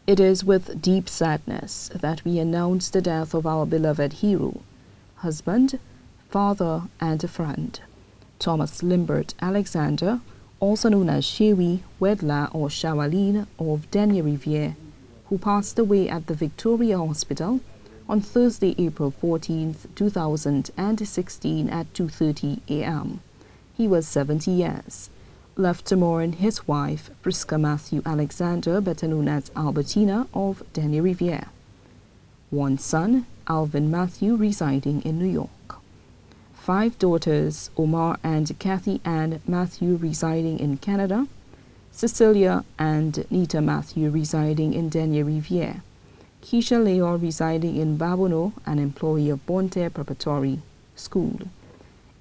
It is with deep sadness that we announce the death of our beloved hero, husband, father, and friend, Thomas Limbert Alexander, also known as Shewi, Wedla, or Shawalin of Denyer-Riviere, who passed away at the Victoria Hospital on Thursday, April 14, 2016 at 2:30 a.m. He was 70 years. Left to mourn his wife, Prisca Matthew Alexander, better known as Albertina of Denyer-Riviere. One son, Alvin Matthew, residing in New York. 5 daughters, Omar and Kathy Ann Matthew, residing in Canada. Cecilia and Nita Matthew, residing in Denyer-Riviere. Keisha Leor, residing in Babono, an employee of Bonte Preparatory School.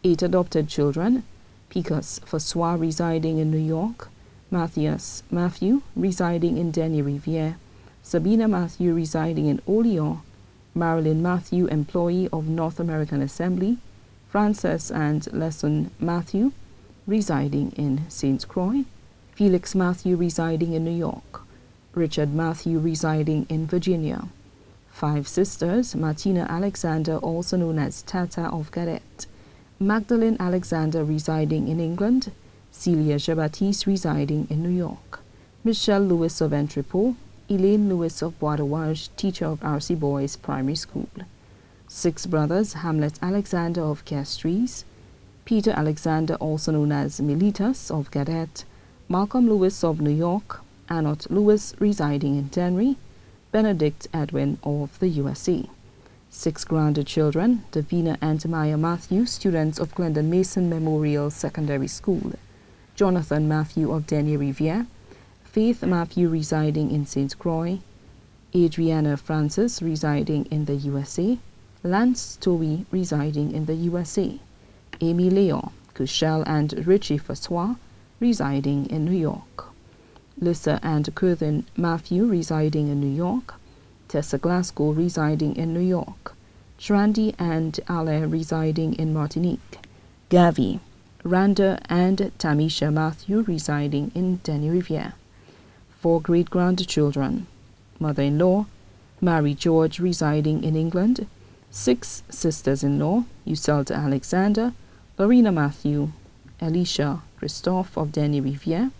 8 adopted children, Picus Fassois, residing in New York. Matthias Matthew, residing in Denyer-Riviere. Sabina Matthew, residing in Olean. Marilyn Matthew, employee of North American Assembly. Frances and Lesson Matthew, residing in St. Croix. Felix Matthew, residing in New York. Richard Matthew, residing in Virginia. 5 sisters, Martina Alexander, also known as Tata of Gadet. Magdalene Alexander, residing in England. Celia Jean-Baptiste, residing in New York. Michelle Lewis of Entrepot. Elaine Lewis of Bois de Wage, teacher of R.C. Boys Primary School. 6 brothers, Hamlet Alexander of Castries. Peter Alexander, also known as Militas of Gadet. Malcolm Lewis of New York. Anot Lewis, residing in Denry. Benedict Edwin of the USA. 6 grandchildren, Davina and Maya Matthew, students of Glendon Mason Memorial Secondary School. Jonathan Matthew of Denyer-Riviere. Faith Matthew, residing in St. Croix. Adriana Francis, residing in the USA. Lance Towie, residing in the USA. Amy Leon, Cushel and Richie Fassois, residing in New York. Lissa and Curtin Matthew, residing in New York. Tessa Glasgow, residing in New York. Shrandi and Ale, residing in Martinique. Gavi, Randa and Tamisha Matthew, residing in Denyer-Riviere. 4 great-grandchildren. Mother-in-law, Mary George, residing in England. 6 sisters-in-law, Uselda Alexander, Lorena Matthew, Alicia Christophe of Denyer-Riviere.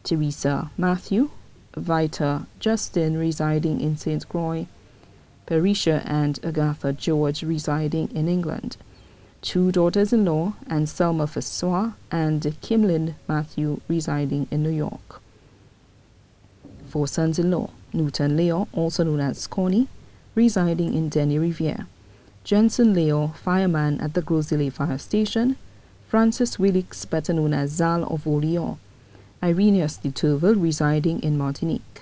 Teresa Matthew, Vita Justin, residing in St. Croix. Parisha and Agatha George, residing in England. 2 daughters-in-law, Anselma Fassois and Kimlin Matthew, residing in New York. 4 sons-in-law, Newton Leo, also known as Connie, residing in Denyer-Riviere. Jensen Leo, fireman at the Grosley Fire Station. Francis Willix, better known as Zal of Olean. Irenaeus de Turville, residing in Martinique.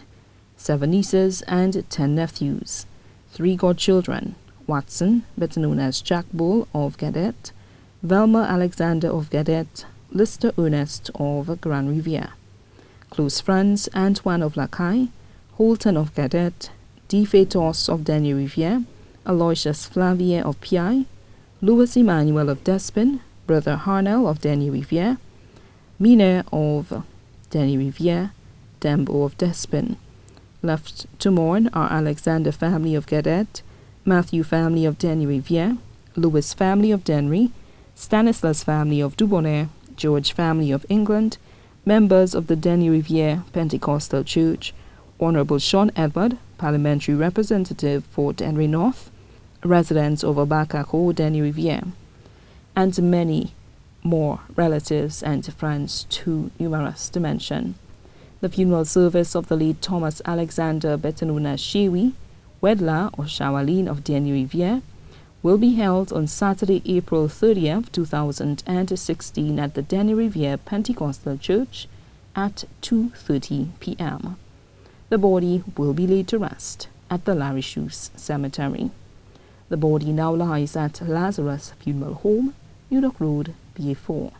7 nieces and 10 nephews. 3 godchildren, Watson, better known as Jack Bull of Gadet. Velma Alexander of Gadet. Lister Ernest of Grand Riviere. Close friends, Antoine of Lacaille, Holton of Gadet, D. Fetos of Denyer-Riviere, Aloysius Flavier of Piaille, Louis Emmanuel of Despin, Brother Harnell of Denyer-Riviere, Mine of Denyer-Riviere, Dembo of Despin. Left to mourn are Alexander family of Gadet, Matthew family of Denyer-Riviere, Louis family of Denry, Stanislas family of Dubonnet, George family of England, members of the Denyer-Riviere Pentecostal Church, Honorable Sean Edward, parliamentary representative for Denry North, residents of Abacako, Denyer-Riviere, and many more relatives and friends too numerous to mention. The funeral service of the late Thomas Alexander, better known as Shewi, Wedla or Shawalin of Denyer-Riviere, will be held on Saturday, April 30th, 2016 at the Denyer-Riviere Pentecostal Church at 2:30 p.m. The body will be laid to rest at the Larichus Cemetery. The body now lies at Lazarus Funeral Home, New York Road, BA4.